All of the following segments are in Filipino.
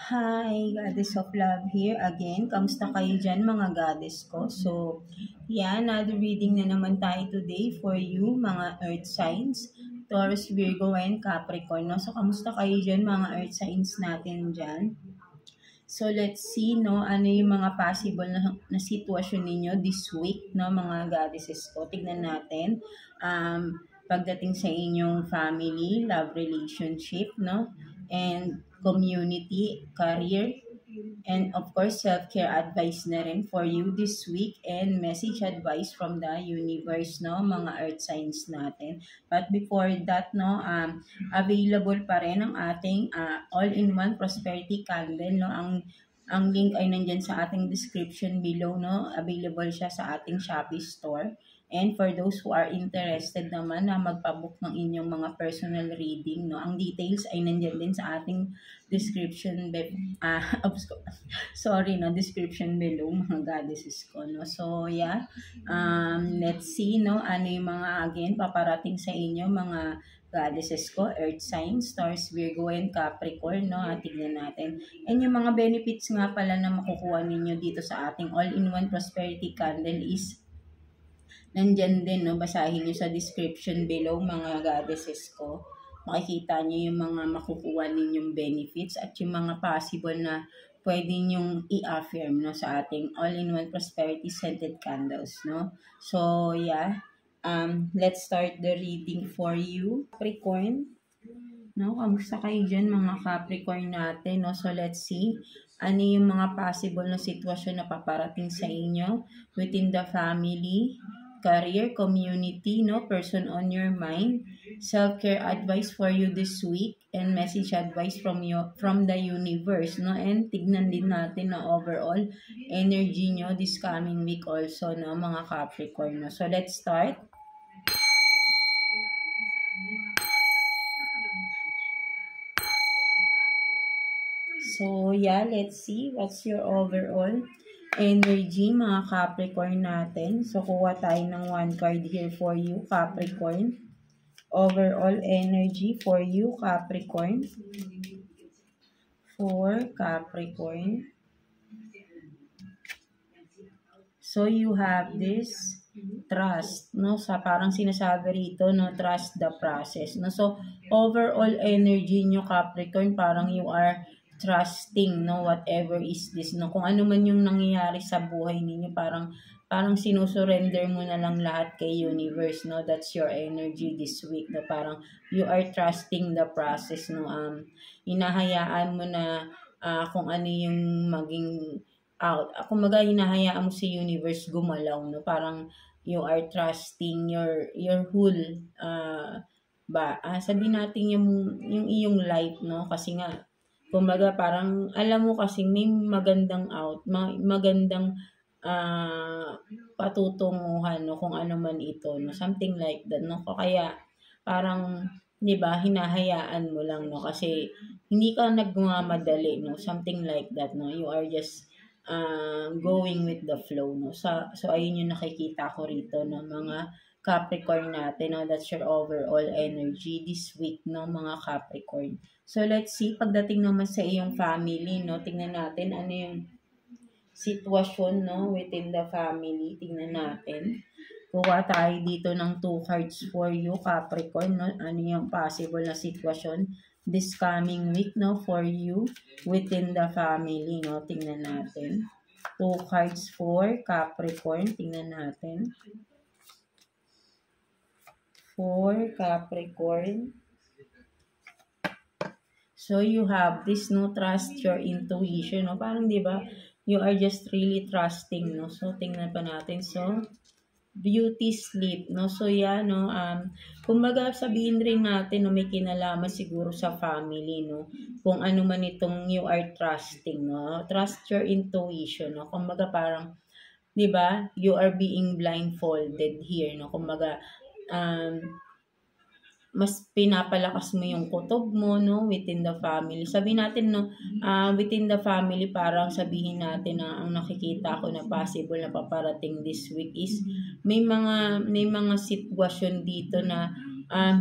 Hi, Goddess of Love here again. Kamusta kayo dyan mga goddess ko? So, another reading na naman tayo today for you, mga earth signs, Taurus, Virgo, and Capricorn. No? So, kamusta kayo dyan mga earth signs natin dyan? So, let's see, no, ano yung mga possible na sitwasyon ninyo this week, no, mga goddesses ko. Tignan natin. Pagdating sa inyong family, love relationship, no, and community, career, and of course, self-care advice na rin for you this week and message advice from the universe, no, mga earth signs natin. But before that, no, available pa rin ang ating all-in-one prosperity candle, no, ang link ay nandyan sa ating description below, no, available siya sa ating Shopee store. And for those who are interested naman na magpabook ng inyong mga personal reading, no, ang details ay nandiyan din sa ating description description below mga goddesses ko, no. So let's see, no, ano yung mga again paparating sa inyo mga goddesses ko, earth signs, Taurus, Virgo, and Capricorn, no. Tignan natin. And yung mga benefits nga pala na makukuha ninyo dito sa ating all-in-one prosperity candle is nandyan din, no, basahin nyo sa description below mga goddesses ko. Makikita nyo yung mga makukuha ninyong benefits at yung mga possible na pwede nyong i-affirm, no, sa ating all-in-one prosperity scented candles, no. So, let's start the reading for you. Capricorn, no, kamusta kayo dyan mga Capricorn natin, no. So, let's see ano yung mga possible na sitwasyon na paparating sa inyo within the family, career, community, no, person on your mind, self-care advice for you this week, and message advice from the universe, no. And tignan din natin na overall energy nyo this coming week also, no, mga Capricorn, no. So let's start. So let's see what's your overall energy mga Capricorn natin. So kuha tayo ng one card here for you, Capricorn. Overall energy for you, Capricorn. For Capricorn. So you have this trust, no? Sa parang sinasabi rito, no, trust the process, no? So overall energy nyo Capricorn, parang you are trusting, no, whatever is this, no, kung ano man yung nangyayari sa buhay ninyo, parang sinusurrender mo na lang lahat kay universe, no. That's your energy this week, no, parang you are trusting the process, no. Hinahayaan mo na kung ano yung maging out. Kumbaga hinahayaan mo si universe gumalaw, no, parang you are trusting your whole sabihin natin yung iyong life, no, kasi nga kumbaga parang alam mo kasi may magandang magandang patutunguhan, no, kung ano man ito, no, something like that, no. Kaya parang 'di ba, hinahayaan mo lang, no, kasi hindi ka nagmamadali, no, something like that, no. You are just going with the flow, no. So ayun yung nakikita ko rito ng mga Capricorn natin, no. That's your overall energy this week, no, mga Capricorn. So let's see pagdating naman sa iyong family, no. Tingnan natin ano yung sitwasyon, no, within the family. Tingnan natin. Kuha tayo dito ng 2 cards for you, Capricorn, no. Ano yung possible na sitwasyon this coming week, no, for you within the family, no. Tingnan natin. 2 cards for Capricorn. Tingnan natin. For Capricorn. So you have this, no, trust your intuition, no. Parang 'di ba, you are just really trusting, no. So tingnan pa natin. So beauty sleep, no. So no, kumbaga sabihin rin natin, no, may kinalaman siguro sa family, no, kung ano man itong you are trusting, no. Trust your intuition, no. Kumbaga parang 'di ba, you are being blindfolded here, no. Kumbaga mas pinapalakas mo yung kutob mo, no, within the family. Sabihin natin, no, within the family, parang sabihin natin na ang nakikita ko na possible na paparating this week is may mga sitwasyon dito na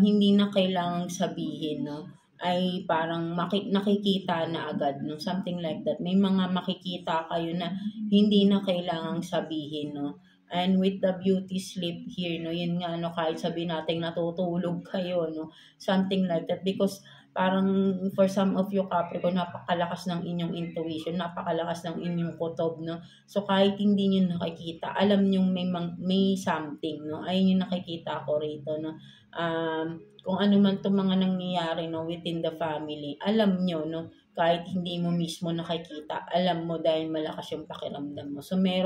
hindi na kailangang sabihin, no. ay parang nakikita na agad, no? Something like that. May mga makikita kayo na hindi na kailangang sabihin, no? And with the beauty sleep here, no? Yun nga, no? Kahit sabihin natin natutulog kayo, no? Something like that. Because parang for some of you Capricorn, napakalakas ng inyong intuition, napakalakas ng inyong kutob, no? So kahit hindi nyo nakikita, alam nyo may something, no? Ayun yung nakikita ko rito, no? Kung ano man itong mga nangyayari, no, within the family, alam nyo, no, kahit hindi mo mismo nakikita, alam mo dahil malakas yung pakiramdam mo. So may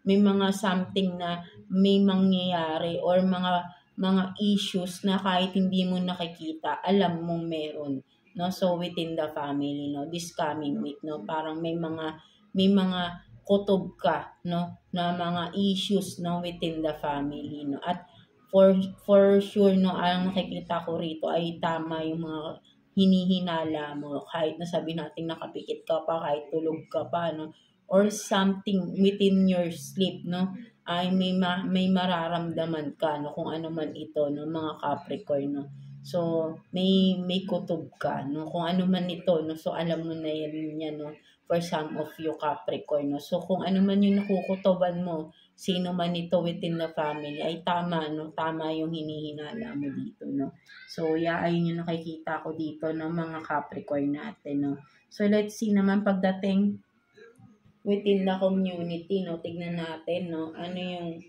mga something na may mangyayari or mga issues na kahit hindi mo nakikita, alam mong meron, no? So within the family, no, this coming week, no, parang may mga kutob ka, no, na mga issues, no, within the family, no. At for sure, no, ang nakikita ko rito ay tama yung mga hinihinala mo, kahit na sabi natin nakapikit ka pa, kahit tulog ka pa, no, or something within your sleep, no, ay may mararamdaman ka, no, kung ano man ito, no, mga Capricorn, no. So may kutob ka, no, kung ano man ito, no, so alam mo na yan, no, for some of you Capricorn, no. So kung ano man yung nakukutoban mo, sino man ito within the family, ay tama, no? Tama yung hinihinala mo dito, no? So, yeah, ayun yung nakikita ko dito ng mga Capricorn natin, no? So, let's see naman pagdating within the community, no? Tignan natin, no? Ano yung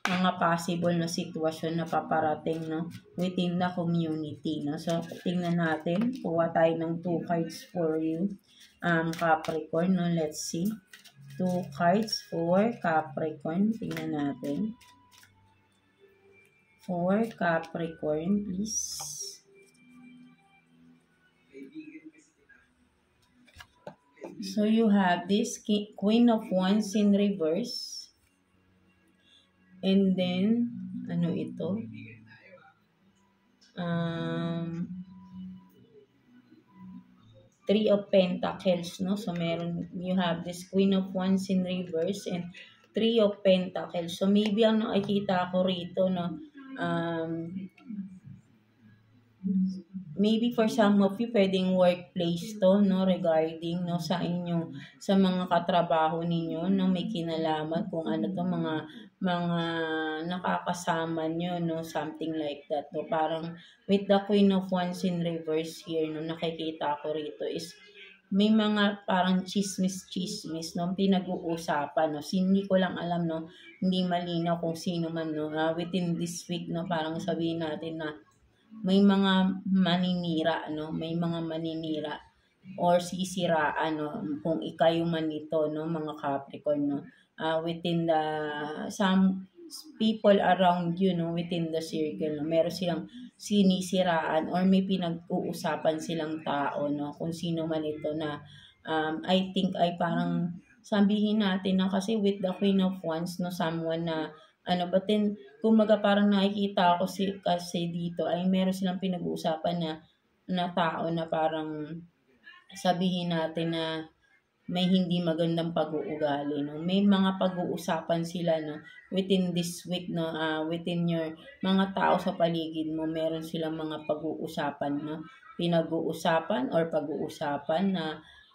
mga possible na sitwasyon na paparating, no? Within the community, no? So, tignan natin. Kuha tayo ng 2 cards for you, Capricorn, no? Let's see. 2 cards for Capricorn. Tingnan natin. For Capricorn, please. So, you have this Queen of Wands in reverse. And then, ano ito? Three of Pentacles, no? So, you have this Queen of Wands in reverse and Three of Pentacles. So, maybe ang nakikita ko rito, no? Maybe for some of you, pwedeng workplace to, no? Regarding, no? Sa mga katrabaho ninyo, no? May kinalaman kung ano to, mga nakakasama nyo, no? Something like that, no? Parang with the Queen of Wands in reverse here, no? Nakikita ko rito is may mga parang chismis, no? Pinag-uusapan, no? Hindi ko lang alam, no? Hindi malinaw kung sino man, no? Within this week, no? Parang sabihin natin na may mga maninira, no? May mga maninira or sisiraan, no? Kung ikayo man ito, no? Mga Capricorn, no? Within some people around you, no? Within the circle, no? Meron silang sinisiraan or may pinag-uusapan silang tao, no? Kung sino man ito na I think ay parang sabihin natin na kasi with the Queen of Wands, no? Someone na but then kumaga parang nakikita ko kasi dito ay meron silang pinag-uusapan na tao na parang sabihin natin na may hindi magandang pag-uugali, no? May mga pag-uusapan sila, no? Within this week, no? Within your mga tao sa paligid mo, meron silang mga pag-uusapan, no? Pinag-uusapan or pag-uusapan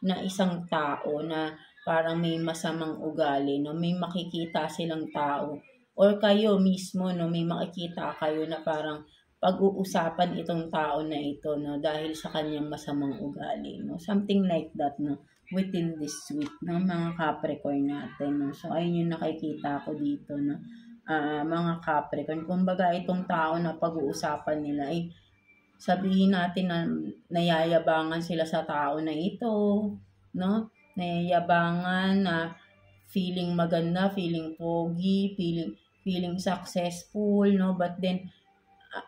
na isang tao na parang may masamang ugali, no? May makikita silang tao or kayo mismo, no? May makikita kayo na parang pag-uusapan itong tao na ito, no? Dahil sa kanyang masamang ugali, no? Something like that, no? Within this week, no, mga Capricorn natin, no? So, ayun yung nakikita ko dito, no? Mga Capricorn, kumbaga itong tao na pag-uusapan nila ay sabihin natin na nayayabangan sila sa tao na ito, no? Nayayabangan na feeling maganda, feeling pogi, feeling successful, no? But then,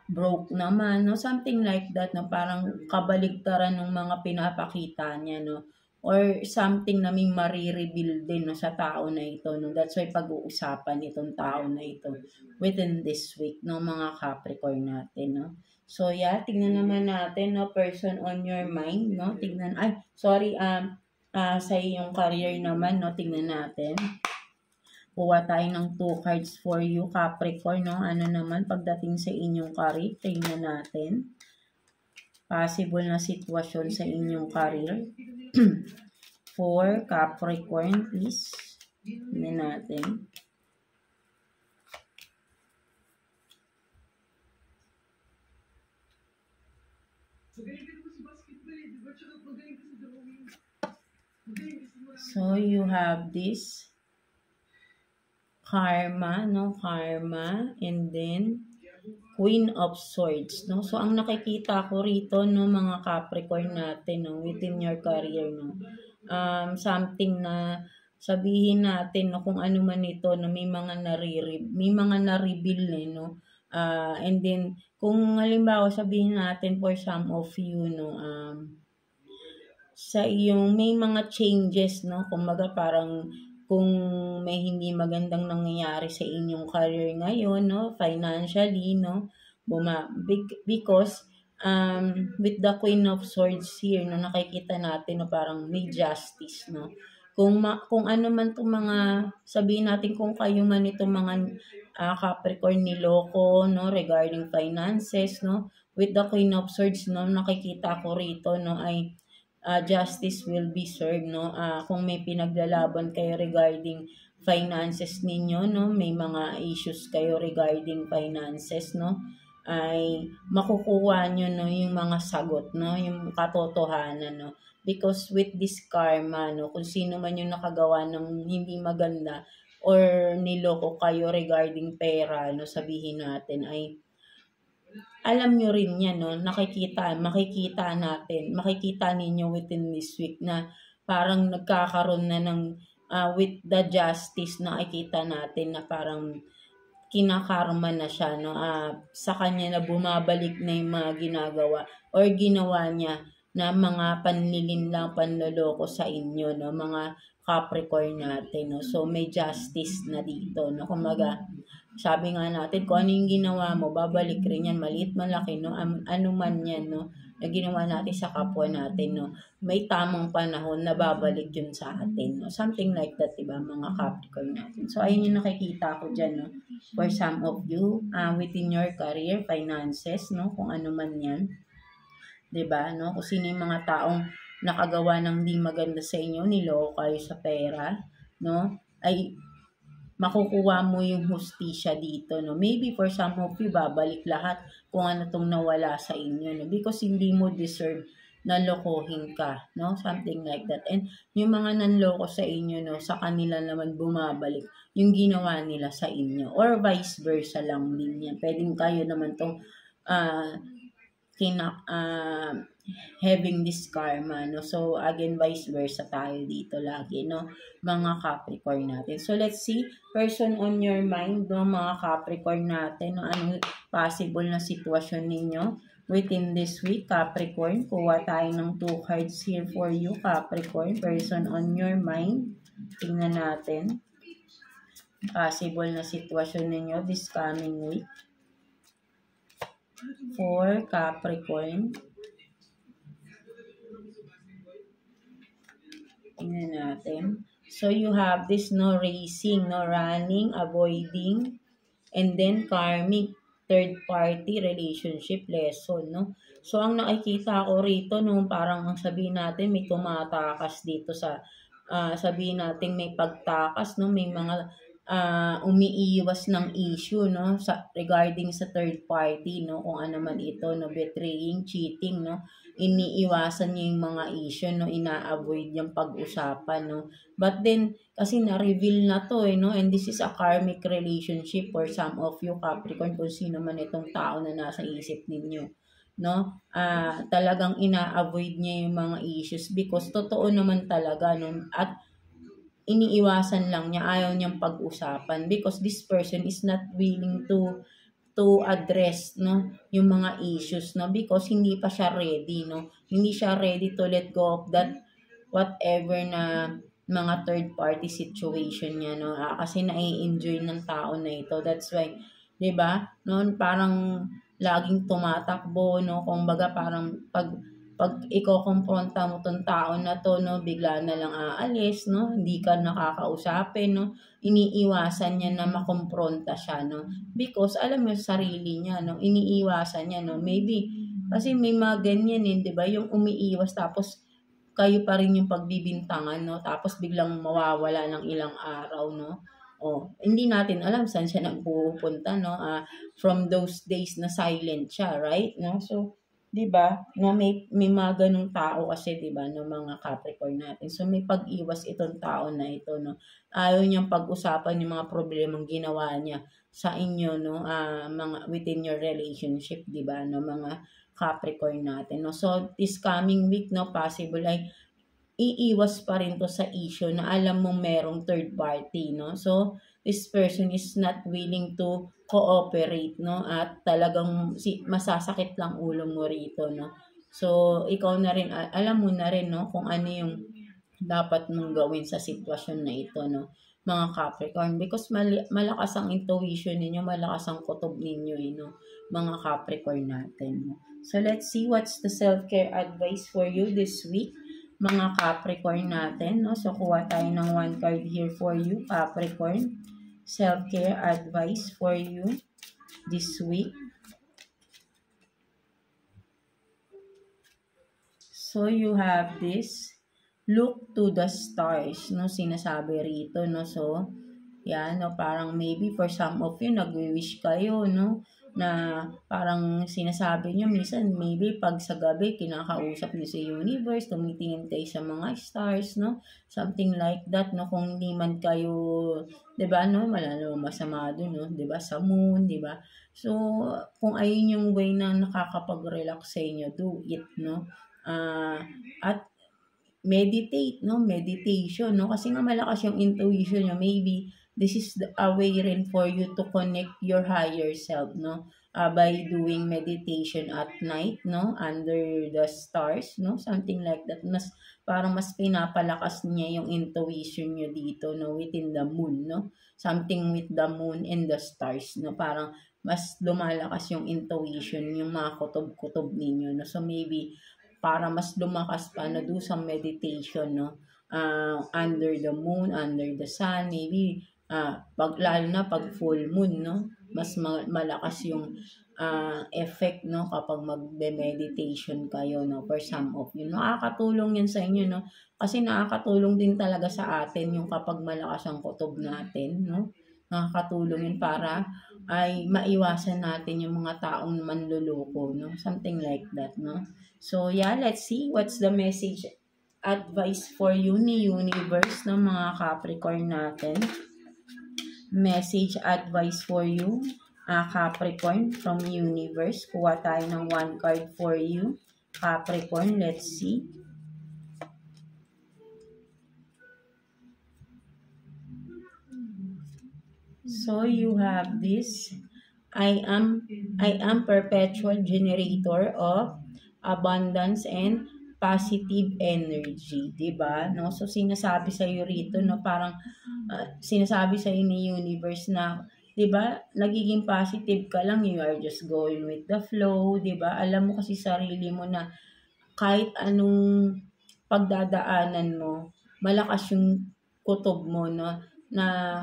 broke naman, no? Something like that, no? Parang kabaligtaran ng mga pinapakita niya, no? Or something na may marireveal din, no, sa tao na ito, no? That's why pag-uusapan itong tao na ito within this week, no, mga Capricorn natin, no? So, yeah, tignan naman natin, no, person on your mind, no? Sa iyong career naman, no, tignan natin. Kuha tayo ng 2 cards for you, Capricorn, no? Ano naman pagdating sa inyong career, tignan natin. possible na sitwasyon sa inyong career. For Capricorn, please. Tingnan natin. So, you have this karma, no? Karma, and then Queen of Swords, no? So, ang nakikita ko rito, no, mga Capricorn natin, no, within your career, no, something na sabihin natin, no, kung ano man ito, no, may mga na-reveal, no, and then, kung halimbawa sabihin natin for some of you, no, sa iyong may mga changes, no, kumbaga parang kung may hindi magandang nangyayari sa inyong career ngayon, no, financially, no, because with the Queen of Swords here, no, nakikita natin, no, parang may justice, no. Kung ano man itong mga, sabihin natin kung kayo man itong mga Capricorn niloko, no, regarding finances, no, with the Queen of Swords, no, nakikita ko rito, no, ay justice will be served, no. Kung may pinaglalaban kayo regarding finances ninyo, no, may mga issues kayo regarding finances, no, ay makukuha nyo, no, yung mga sagot, no, yung katotohanan, no, because with this karma, no, kung sino man yung nakagawa ng hindi maganda or niloko kayo regarding pera, no, sabihin natin ay alam nyo rin yan, no? Makikita ninyo within this week na parang nagkakaroon na ng, with the justice, nakikita natin na parang kinakarma na siya, no? Sa kanya na bumabalik na yung mga ginagawa or ginawa niya na mga panlilinlang panloloko sa inyo, no? Mga Capricorn natin, no? So, may justice na dito, no? Kumaga, sabi nga natin, kung ano yung ginawa mo, babalik rin yan, maliit, malaki, no? Ano man yan, no? Na ginawa natin sa kapwa natin, no? May tamang panahon na babalik yun sa atin, no? Something like that, diba, mga Capricorn natin. So, ayun yung nakikita ko dyan, no? For some of you, within your career, finances, no? Kung ano man yan, diba, no? Kung sino yung mga taong nakagawa ng di maganda sa inyo, niloko kayo sa pera, no? Ay makukuha mo yung hustisya dito, no? Maybe for some of you, babalik lahat kung ano tong nawala sa inyo, no? Because hindi mo deserve na lokohin ka, no? Something like that. And yung mga nanloko sa inyo, no, sa kanila naman bumabalik yung ginawa nila sa inyo. Or vice versa lang din yan. Pwedeng kayo naman tong having this karma, no? So, again, vice versa tayo dito lagi, no? Mga Capricorn natin. So, let's see, person on your mind, no? Mga Capricorn natin, no? Anong possible na sitwasyon ninyo within this week, Capricorn? Kuha tayo ng 2 cards here for you, Capricorn. Person on your mind. Tingnan natin. Possible na sitwasyon ninyo this coming week. For Capricorn. Tingnan natin. So, you have this, no, racing, no, running, avoiding, and then karmic, third-party relationship lesson, no. So, ang nakikita ko rito, no, parang ang sabihin natin, may tumatakas dito sa, sabihin natin may pagtakas, no, may mga umiiwas ng issue, no, regarding sa third party, no, kung ano man ito, no, betraying, cheating, no, iniiwasan niyo yung mga issue, no, ina-avoid yung pag-usapan, no. But then, kasi na-reveal na to, no, and this is a karmic relationship for some of you, Capricorn, kung sino man itong tao na nasa isip ninyo, no, talagang ina-avoid niya yung mga issues because totoo naman talaga, no, at iniiwasan lang niya, ayaw niyang pag-usapan because this person is not willing to address, no, yung mga issues, no, because hindi pa siya ready, no, hindi siya ready to let go of that whatever na mga third party situation niya, no, kasi nai-enjoy ng tao na ito. That's why, 'di ba, no, parang laging tumatakbo, no, kumbaga parang pag iko-confronta mo tong tao na to, no, bigla na lang aalis, no, hindi ka nakakausapin, no, iniiwasan niya na makompronta siya, no, because alam mo sarili niya, no, iniiwasan niya, no, maybe Kasi may mga ganyan eh, 'di ba? Yung umiiwas tapos kayo pa rin yung pagbibintangan, no? Tapos biglang mawawala ng ilang araw, no? Oh, hindi natin alam saan siya nagpupunta, no? From those days na silent siya, right? No? So, 'di ba? Na may mga ganung tao kasi, 'di ba, no, mga Capricorn natin. So may pag-iwas itong tao na ito, no. Ayaw niyang pag-usapan yung mga problemang ginawa niya sa inyo, no, mga within your relationship, 'di ba, no, mga Capricorn natin, no. So this coming week, no, possible ay iiwas pa rin 'to sa issue na alam mong merong third party, no. So this person is not willing to cooperate, no, at talagang masasakit lang ulo mo rito, no. So ikaw na rin, alam mo na rin, no, kung ano yung dapat mong gawin sa sitwasyon na ito, no, mga Capricorn, because malakas ang intuition ninyo, malakas ang kutob ninyo, no, mga Capricorn natin, no. So let's see what's the self-care advice for you this week, mga Capricorn natin, no. So kuha tayo ng one card here for you, Capricorn. Self-care advice for you this week. So you have this, look to the stars, no, sinasabi rito, no. So yan, no, parang maybe for some of you nagwi-wish kayo, no, na parang sinasabi nyo minsan, maybe pag sa gabi kinakausap nyo si universe, tumitingin kayo sa mga stars, no, something like that, no. Kung hindi man kayo, 'di ba, no, wala namang masama dun, no, 'di ba, sa moon, 'di ba. So kung ayun yung way na nakakapag-relax sa inyo, do it, no. At meditate, no, meditation, no, kasi nga malakas yung intuition nyo, maybe this is a way rin for you to connect your higher self, no, by doing meditation at night, no, under the stars, no, something like that. Parang mas pinapalakas niya yung intuition nyo dito, no, within the moon, no, something with the moon and the stars, no, parang mas lumalakas yung intuition, yung mga kutob-kutob ninyo, no. So maybe para mas lumakas pa na do some meditation, no, under the moon, under the sun, maybe lalo na pag full moon, no, mas malakas yung effect, no, kapag magbe-meditation kayo, no, for some of you. Nakakatulong yan sa inyo, no, kasi nakakatulong din talaga sa atin yung kapag malakas ang kutob natin, no. Nakakatulong yun para ay maiwasan natin yung mga taong manluloko, no, something like that, no. So yeah, let's see what's the message advice for you ni universe ng mga Capricorn natin. Message advice for you, Capricorn, from universe. Kuha tayo ng one card for you, Capricorn. Let's see. So you have this, I am perpetual generator of abundance and positive energy, 'di ba? No, so sinasabi sa iyo rito, no, parang sinasabi sa iyo ni universe na, 'di ba, nagiging positive ka lang, you are just going with the flow, 'di ba? Alam mo kasi sarili mo na kahit anong pagdadaanan mo, malakas yung kutob mo, no, na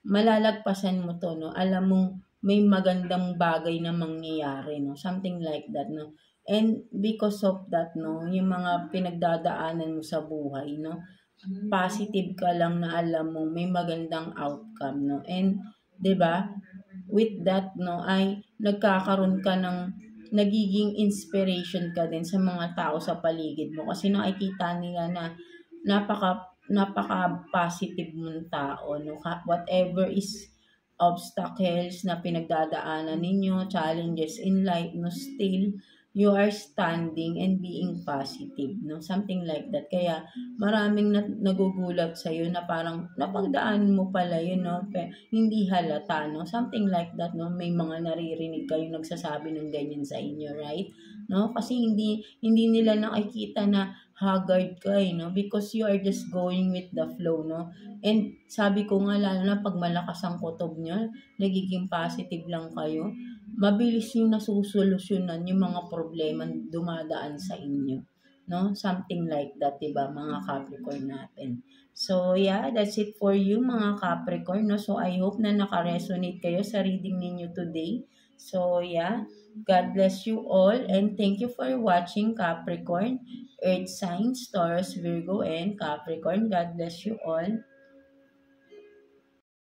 malalagpasan mo to, no. Alam mong may magandang bagay na mangyayari, no, something like that, no. And because of that, no, yung mga pinagdadaanan mo sa buhay, no, positive ka lang na alam mo may magandang outcome, no. And 'di ba, with that, no, ay nagkakaroon ka ng nagiging inspiration ka din sa mga tao sa paligid mo kasi nakikita nila na napaka-positive mong tao, no. Whatever is obstacles na pinagdadaanan ninyo, challenges in life, no, still you are standing and being positive, no, something like that. Kaya maraming nagugulat sa iyo na parang napagdaan mo pala yun, no, hindi halata, no, something like that, no. May mga naririnig kayo nagsasabi ng ganyan sa inyo, right, no, kasi hindi nila nakikita na haggard ka, no, because you are just going with the flow, no. And sabi ko nga, lalo na pag malakas ang kutob nyo, nagiging positive lang kayo, mabilis yung nasusolusyonan yung mga problema dumadaan sa inyo, no, something like that, diba, mga Capricorn natin. So yeah, that's it for you, mga Capricorn, no. So I hope na naka-resonate kayo sa reading ninyo today, So yeah, God bless you all and thank you for watching Capricorn, Earth signs, Taurus, Virgo, and Capricorn. God bless you all.